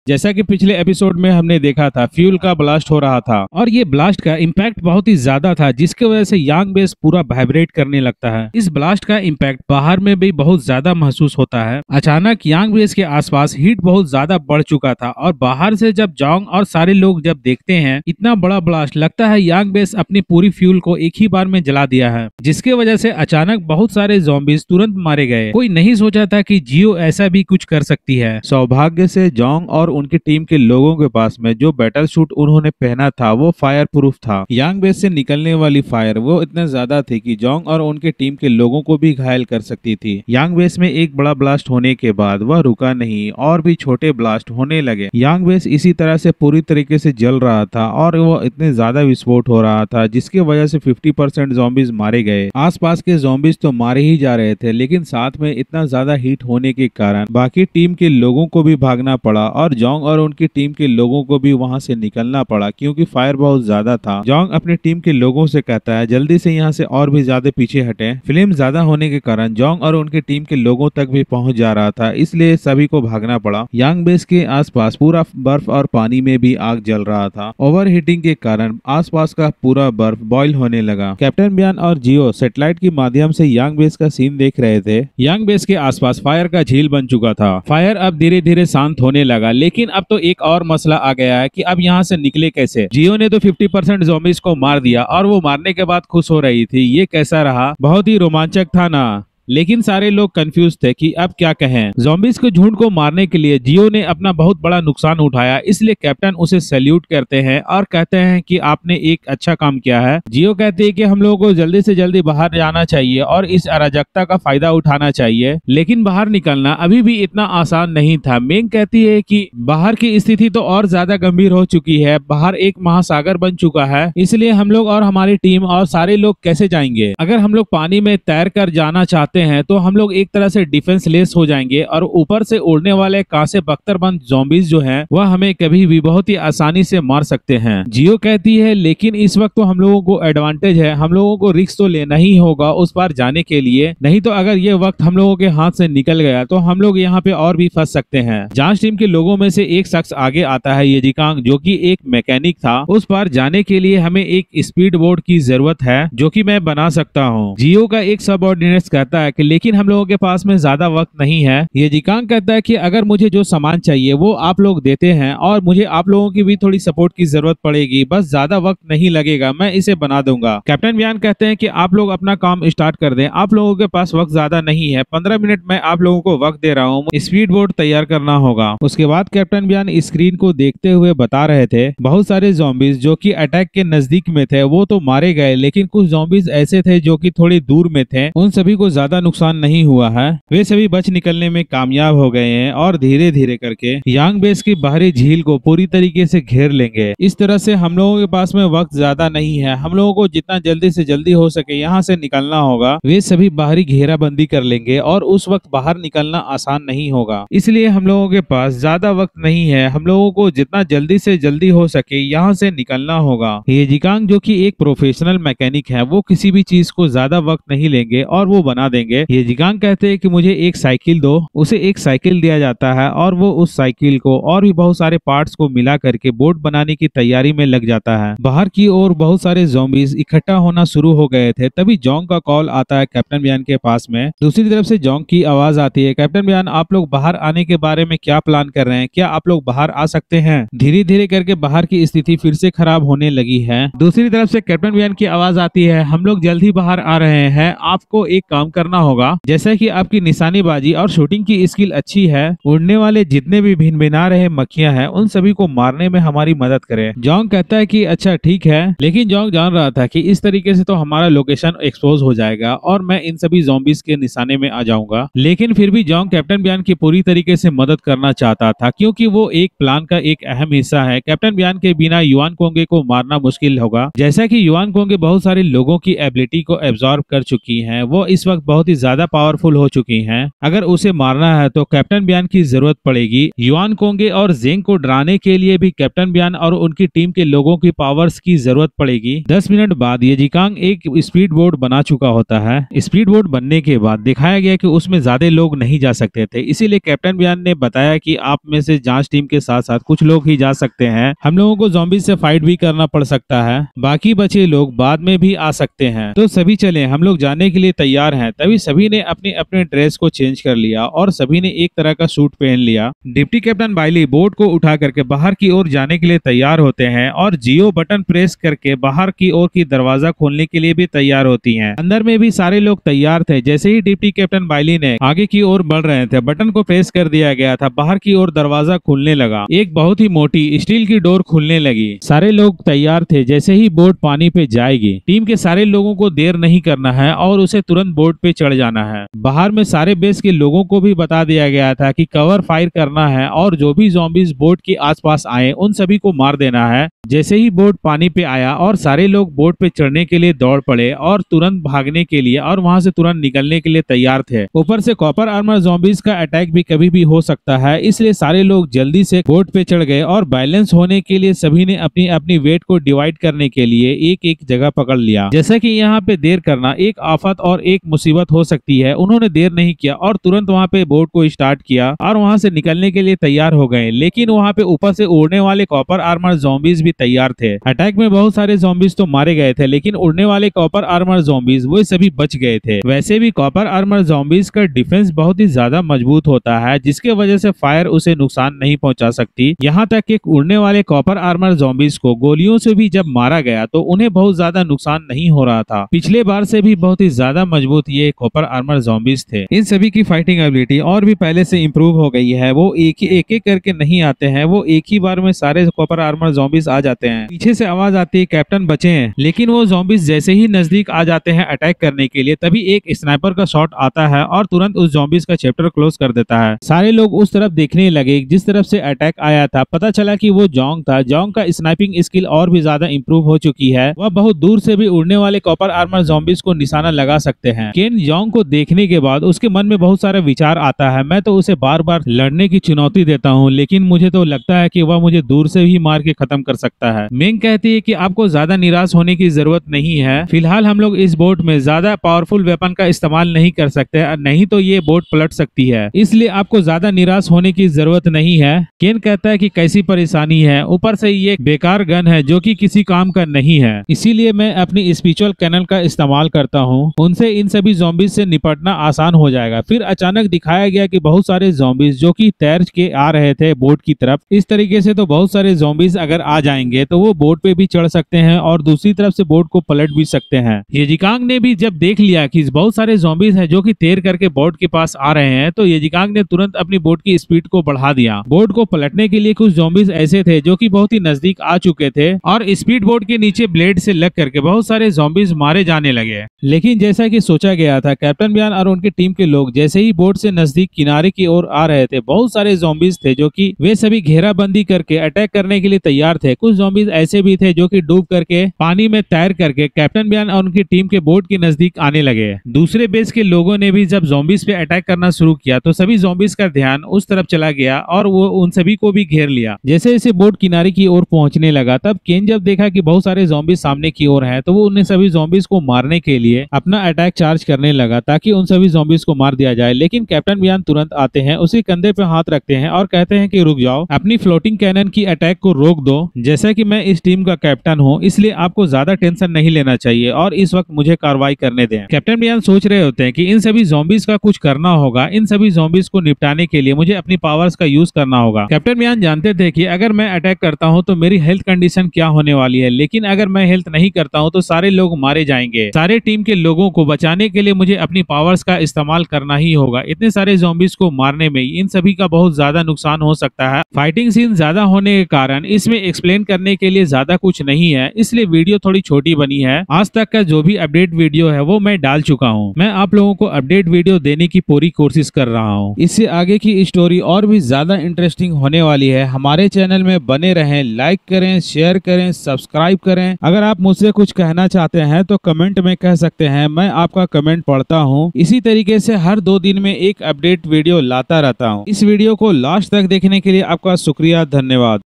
जैसा कि पिछले एपिसोड में हमने देखा था, फ्यूल का ब्लास्ट हो रहा था और ये ब्लास्ट का इम्पैक्ट बहुत ही ज्यादा था, जिसकी वजह से यांग बेस पूरा वाइब्रेट करने लगता है। इस ब्लास्ट का इम्पैक्ट बाहर में भी बहुत ज्यादा महसूस होता है। अचानक यांग बेस के आसपास हीट बहुत ज्यादा बढ़ चुका था और बाहर से जब जोंग और सारे लोग जब देखते हैं इतना बड़ा ब्लास्ट, लगता है यांग बेस अपनी पूरी फ्यूल को एक ही बार में जला दिया है, जिसकी वजह से अचानक बहुत सारे ज़ॉम्बीज तुरंत मारे गए। कोई नहीं सोचा था कि जियो ऐसा भी कुछ कर सकती है। सौभाग्य से जोंग और उनकी टीम के लोगों के पास में जो बैटल सूट उन्होंने पहना था वो फायर प्रूफ था। यांग बेस से निकलने वाली फायर वो इतने ज्यादा थी कि जोंग और उनके टीम के लोगों को भी घायल कर सकती थी। यांग बेस में एक बड़ा ब्लास्ट होने के बाद वह रुका नहीं और भी छोटे ब्लास्ट होने लगे। यांग बेस इसी तरह से पूरी तरीके से जल रहा था और वो इतने ज्यादा विस्फोट हो रहा था जिसकी वजह से 50% ज़ॉम्बीज मारे गए। आसपास के ज़ॉम्बीज तो मारे ही जा रहे थे, लेकिन साथ में इतना ज्यादा हीट होने के कारण बाकी टीम के लोगों को भी भागना पड़ा और जोंग और उनकी टीम के लोगों को भी वहां से निकलना पड़ा क्योंकि फायर बहुत ज्यादा था। जोंग अपनी टीम के लोगों से कहता है जल्दी से यहाँ से और भी ज्यादा पीछे हटे। फ्लेम ज्यादा होने के कारण जोंग और उनकी टीम के लोगों तक भी पहुंच जा रहा था, इसलिए सभी को भागना पड़ा। यांग बेस के आसपास पूरा बर्फ और पानी में भी आग जल रहा था। ओवर हीटिंग के कारण आसपास का पूरा बर्फ बॉयल होने लगा। कैप्टन बियान और जियो सैटेलाइट के माध्यम से यांग बेस का सीन देख रहे थे। यांग बेस के आसपास फायर का झील बन चुका था। फायर अब धीरे धीरे शांत होने लगा, लेकिन अब तो एक और मसला आ गया है कि अब यहाँ से निकले कैसे। जियो ने तो 50% ज़ॉम्बीज को मार दिया और वो मारने के बाद खुश हो रही थी। ये कैसा रहा? बहुत ही रोमांचक था ना। लेकिन सारे लोग कंफ्यूज थे कि अब क्या कहें। ज़ॉम्बीज के झुंड को मारने के लिए जियो ने अपना बहुत बड़ा नुकसान उठाया, इसलिए कैप्टन उसे सैल्यूट करते हैं और कहते हैं कि आपने एक अच्छा काम किया है। जियो कहती है कि हम लोगों को जल्दी से जल्दी बाहर जाना चाहिए और इस अराजकता का फायदा उठाना चाहिए, लेकिन बाहर निकलना अभी भी इतना आसान नहीं था। मेंग कहती है कि बाहर की स्थिति तो और ज्यादा गंभीर हो चुकी है, बाहर एक महासागर बन चुका है, इसलिए हम लोग और हमारी टीम और सारे लोग कैसे जाएंगे। अगर हम लोग पानी में तैर कर जाना चाहते हैं तो हम लोग एक तरह से डिफेंसलेस हो जाएंगे और ऊपर से उड़ने वाले कांसे बख्तरबंद ज़ॉम्बीज जो हैं वह हमें कभी भी बहुत ही आसानी से मार सकते हैं। जियो कहती है लेकिन इस वक्त तो हम लोगों को एडवांटेज है, हम लोगों को रिस्क तो लेना ही होगा उस पार जाने के लिए, नहीं तो अगर ये वक्त हम लोगों के हाथ से निकल गया तो हम लोग यहाँ पे और भी फंस सकते हैं। जांच टीम के लोगों में से एक शख्स आगे आता है, ये जिकांग, जो कि एक मैकेनिक था। उस पार जाने के लिए हमें एक स्पीड बोट की जरूरत है जो कि मैं बना सकता हूँ। जियो का एक सबऑर्डिनेट कहता है कि लेकिन हम लोगों के पास में ज्यादा वक्त नहीं है। ये जिकांग कहता है कि अगर मुझे जो सामान चाहिए वो आप लोग देते हैं और मुझे आप लोगों की भी थोड़ी सपोर्ट की जरूरत पड़ेगी, बस ज्यादा वक्त नहीं लगेगा, मैं इसे बना दूंगा। कैप्टन बियान कहते हैं कि आप लोग अपना काम स्टार्ट कर दें, आप लोगों के पास वक्त ज्यादा नहीं है, 15 मिनट में आप लोगों को वक्त दे रहा हूँ, स्पीड बोट तैयार करना होगा। उसके बाद कैप्टन बियान स्क्रीन को देखते हुए बता रहे थे बहुत सारे ज़ॉम्बीज जो कि अटैक के नजदीक में थे वो तो मारे गए, लेकिन कुछ ज़ॉम्बीज ऐसे थे जो कि थोड़ी दूर में थे, उन सभी को ज्यादा नुकसान नहीं हुआ है, वे सभी बच निकलने में कामयाब हो गए हैं और धीरे धीरे करके यांग बेस की बाहरी झील को पूरी तरीके से घेर लेंगे। इस तरह से हम लोगों के पास में वक्त ज्यादा नहीं है, हम लोगों को जितना जल्दी से जल्दी हो सके यहाँ से निकलना होगा। वे सभी बाहरी घेराबंदी कर लेंगे और उस वक्त बाहर निकलना आसान नहीं होगा, इसलिए हम लोगों के पास ज्यादा वक्त नहीं है, हम लोगों को जितना जल्दी से जल्दी हो सके यहाँ से निकलना होगा। ये जिकांग जो कि एक प्रोफेशनल मैकेनिक है, वो किसी भी चीज को ज्यादा वक्त नहीं लेंगे और वो बना देंगे। ये जिकांग कहते हैं कि मुझे एक साइकिल दो। उसे एक साइकिल दिया जाता है और वो उस साइकिल को और भी बहुत सारे पार्ट्स को मिला करके बोट बनाने की तैयारी में लग जाता है। बाहर की ओर बहुत सारे ज़ॉम्बीज इकट्ठा होना शुरू हो गए थे, तभी जोंग का कॉल आता है कैप्टन बियान के पास में। दूसरी तरफ से जोंग की आवाज आती है, कैप्टन बियान आप लोग बाहर आने के बारे में क्या प्लान कर रहे हैं, क्या आप लोग बाहर आ सकते हैं? धीरे धीरे करके बाहर की स्थिति फिर से खराब होने लगी है। दूसरी तरफ से कैप्टन बियान की आवाज आती है, हम लोग जल्द ही बाहर आ रहे हैं, आपको एक काम करना होगा, जैसा कि आपकी निशानेबाजी और शूटिंग की स्किल अच्छी है, उड़ने वाले जितने भी भिन-भिना रहे मक्खियां हैं उन सभी को मारने में हमारी मदद करें। जोंग कहता है कि अच्छा ठीक है, लेकिन जोंग जान रहा था कि इस तरीके से तो हमारा लोकेशन एक्सपोज हो जाएगा और मैं इन सभी ज़ॉम्बीज के निशाने में आ जाऊंगा, लेकिन फिर भी जोंग कैप्टन बियान की पूरी तरीके से मदद करना चाहता था क्योंकि वो एक प्लान का एक अहम हिस्सा है। कैप्टन बियान के बिना युआन कोंगे को मारना मुश्किल होगा, जैसा कि युआन कोंगे बहुत सारे लोगों की एबिलिटी को एब्जॉर्ब कर चुकी है, वो इस वक्त बहुत बहुत ही ज्यादा पावरफुल हो चुकी हैं। अगर उसे मारना है तो कैप्टन बियान की जरूरत पड़ेगी। युआन कोंगे और जेंग को डराने के लिए भी कैप्टन बियान और उनकी टीम के लोगों की पावर्स की जरूरत पड़ेगी। 10 मिनट बाद ये जिकांग एक स्पीड बोट बना चुका होता है। स्पीड बोट बनने के बाद दिखाया गया कि उसमें ज्यादा लोग नहीं जा सकते थे, इसीलिए कैप्टन बियान ने बताया कि आप में से जांच टीम के साथ साथ कुछ लोग ही जा सकते हैं। हम लोगों को ज़ॉम्बीज से फाइट भी करना पड़ सकता है, बाकी बचे लोग बाद में भी आ सकते हैं। तो सभी चले, हम लोग जाने के लिए तैयार हैं। तभी सभी ने अपने अपने ड्रेस को चेंज कर लिया और सभी ने एक तरह का सूट पहन लिया। डिप्टी कैप्टन बाइली बोट को उठा करके बाहर की ओर जाने के लिए तैयार होते हैं और जियो बटन प्रेस करके बाहर की ओर की दरवाजा खोलने के लिए भी तैयार होती हैं। अंदर में भी सारे लोग तैयार थे। जैसे ही डिप्टी कैप्टन बाइली ने आगे की ओर बढ़ रहे थे, बटन को प्रेस कर दिया गया था। बाहर की ओर दरवाजा खुलने लगा। एक बहुत ही मोटी स्टील की डोर खुलने लगी। सारे लोग तैयार थे। जैसे ही बोट पानी पे जाएगी, टीम के सारे लोगों को देर नहीं करना है और उसे तुरंत बोट पे चढ़ जाना है। बाहर में सारे बेस के लोगों को भी बता दिया गया था कि कवर फायर करना है और जो भी ज़ॉम्बीज बोट के आसपास आए उन सभी को मार देना है। जैसे ही बोट पानी पे आया और सारे लोग बोट पे चढ़ने के लिए दौड़ पड़े और तुरंत भागने के लिए और वहां से तुरंत निकलने के लिए तैयार थे। ऊपर से कॉपर आर्मर ज़ॉम्बीज का अटैक भी कभी भी हो सकता है, इसलिए सारे लोग जल्दी से बोट पे चढ़ गए और बैलेंस होने के लिए सभी ने अपनी अपनी वेट को डिवाइड करने के लिए एक एक जगह पकड़ लिया। जैसा कि यहाँ पे देर करना एक आफत और एक मुसीबत हो सकती है, उन्होंने देर नहीं किया और तुरंत वहाँ पे बोट को स्टार्ट किया और वहाँ से निकलने के लिए तैयार हो गए। लेकिन वहाँ पे ऊपर से उड़ने वाले कॉपर आर्मर ज़ॉम्बीज भी तैयार थे। अटैक में बहुत सारे ज़ॉम्बीज तो मारे गए थे, लेकिन उड़ने वाले कॉपर आर्मर ज़ॉम्बीज वो सभी बच गए थे। वैसे भी कॉपर आर्मर ज़ॉम्बीज का डिफेंस बहुत ही ज्यादा मजबूत होता है, जिसके वजह से फायर उसे नुकसान नहीं पहुंचा सकती। यहाँ तक कि उड़ने वाले कॉपर आर्मर ज़ॉम्बीज को गोलियों से भी जब मारा गया तो उन्हें बहुत ज्यादा नुकसान नहीं हो रहा था। पिछले बार से भी बहुत ही ज्यादा मजबूत ये कॉपर आर्मर ज़ॉम्बीज थे। इन सभी की फाइटिंग एबिलिटी और भी पहले से इम्प्रूव हो गई है। वो एक एक करके नहीं आते हैं, वो एक ही बार में सारे कॉपर आर्मर ज़ॉम्बीज आ जाते हैं। पीछे से आवाज आती है कैप्टन बचे हैं, लेकिन वो ज़ॉम्बीज जैसे ही नजदीक आ जाते हैं अटैक करने के लिए, तभी एक स्नाइपर का शॉट आता है और तुरंत उस ज़ॉम्बीज का चैप्टर क्लोज कर देता है। सारे लोग उस तरफ देखने लगे जिस तरफ से अटैक आया था। पता चला कि वो जोंग था। जोंग का स्नाइपिंग स्किल और भी ज्यादा इंप्रूव हो चुकी है। वह बहुत दूर से भी उड़ने वाले कॉपर आर्मर ज़ॉम्बीज को निशाना लगा सकते हैं। केन जोंग को देखने के बाद उसके मन में बहुत सारा विचार आता है। मैं तो उसे बार बार लड़ने की चुनौती देता हूँ, लेकिन मुझे तो लगता है कि वह मुझे दूर से ही मार के खत्म कर सकता है। मेंग कहती है कि आपको ज्यादा निराश होने की जरूरत नहीं है। फिलहाल हम लोग इस बोट में ज्यादा पावरफुल वेपन का इस्तेमाल नहीं कर सकते, नहीं तो ये बोट पलट सकती है, इसलिए आपको ज्यादा निराश होने की जरूरत नहीं है। केन कहता है कि कैसी परेशानी है, ऊपर से ये बेकार गन है जो कि किसी काम का नहीं है, इसीलिए मैं अपनी स्पिरिचुअल कैनन का इस्तेमाल करता हूँ। उनसे इन सभी ज़ॉम्बीज से निपटना आसान हो जाएगा। फिर अचानक दिखाया गया कि बहुत सारे ज़ॉम्बीज जो कि तैर के आ रहे थे बोट की तरफ। इस तरीके से तो बहुत सारे ज़ॉम्बीज अगर आ जाएंगे तो वो बोट पे भी चढ़ सकते हैं और दूसरी तरफ से बोट को पलट भी सकते हैं। येजिकांग ने भी जब देख लिया कि बहुत सारे ज़ॉम्बीज हैं जो कि तैर करके बोट के पास आ रहे हैं, तो येजिकांग ने तुरंत अपनी बोट की स्पीड को बढ़ा दिया। बोट को पलटने के लिए कुछ ज़ॉम्बीज ऐसे थे जो कि बहुत ही नजदीक आ चुके थे और स्पीड बोट के नीचे ब्लेड से लग करके बहुत सारे ज़ॉम्बीज मारे जाने लगे। लेकिन जैसा कि सोचा गया था, कैप्टन बियान और उनकी टीम के लोग जैसे ही बोट से नजदीक किनारे की ओर आ रहे थे, बहुत सारे ज़ॉम्बीज थे जो कि वे सभी घेराबंदी करके अटैक करने के लिए तैयार थे। कुछ ज़ॉम्बीज ऐसे भी थे जो कि डूब करके पानी में तैर करके कैप्टन बियान और उनकी टीम के बोट के नजदीक आने लगे। दूसरे बेस के लोगों ने भी जब ज़ॉम्बीज पे अटैक करना शुरू किया तो सभी ज़ॉम्बीज का ध्यान उस तरफ चला गया और वो उन सभी को भी घेर लिया। जैसे जैसे बोट किनारे की ओर पहुंचने लगा, तब केन जब देखा कि बहुत सारे ज़ॉम्बीज सामने की ओर हैं, तो वो उन सभी ज़ॉम्बीज को मारने के लिए अपना अटैक चार्ज करने लगा ताकि उन सभी ज़ॉम्बीज को मार दिया जाए। लेकिन कैप्टन बियान तुरंत आते हैं, उसके कंधे पे हाथ रखते हैं और कहते हैं कि रुक जाओ, अपनी फ्लोटिंग कैनन की अटैक को रोक दो। जैसा कि मैं इस टीम का कैप्टन हूँ, इसलिए आपको ज्यादा टेंशन नहीं लेना चाहिए और इस वक्त मुझे कार्रवाई करने दें। कैप्टन बियान सोच रहे होते हैं कि इन सभी ज़ॉम्बीज का कुछ करना होगा। इन सभी ज़ॉम्बीज को निपटाने के लिए मुझे अपनी पावर्स का यूज करना होगा। कैप्टन बियान जानते थे कि अगर मैं अटैक करता हूं तो मेरी हेल्थ कंडीशन क्या होने वाली है, लेकिन अगर मैं हेल्थ नहीं करता हूं तो सारे लोग मारे जाएंगे। सारे टीम के लोगों को बचाने के लिए मुझे अपनी पावर्स का इस्तेमाल करना ही होगा। इतने सारे ज़ॉम्बीज को मारने में इन सभी का बहुत ज्यादा नुकसान हो सकता है। फाइटिंग सीन ज्यादा होने के कारण इसमें एक्सप्लेन करने के लिए ज्यादा कुछ नहीं है, इसलिए वीडियो थोड़ी छोटी बनी है। आज तक का जो भी अपडेट वीडियो है वो मैं डाल चुका हूँ। मैं आप लोगों को अपडेट वीडियो देने की पूरी कोशिश कर रहा हूँ। इससे आगे की स्टोरी और भी ज्यादा इंटरेस्टिंग होने वाली है। हमारे चैनल में बने रहें, लाइक करें, शेयर करें, सब्सक्राइब करें। अगर आप मुझसे कुछ कहना चाहते हैं तो कमेंट में कह सकते हैं, मैं आपका कमेंट पढ़ता हूँ। इसी तरीके से हर 2 दिन में एक अपडेट वीडियो लाता रहता हूँ। इस वीडियो को लास्ट तक देखने के लिए आपका शुक्रिया, धन्यवाद।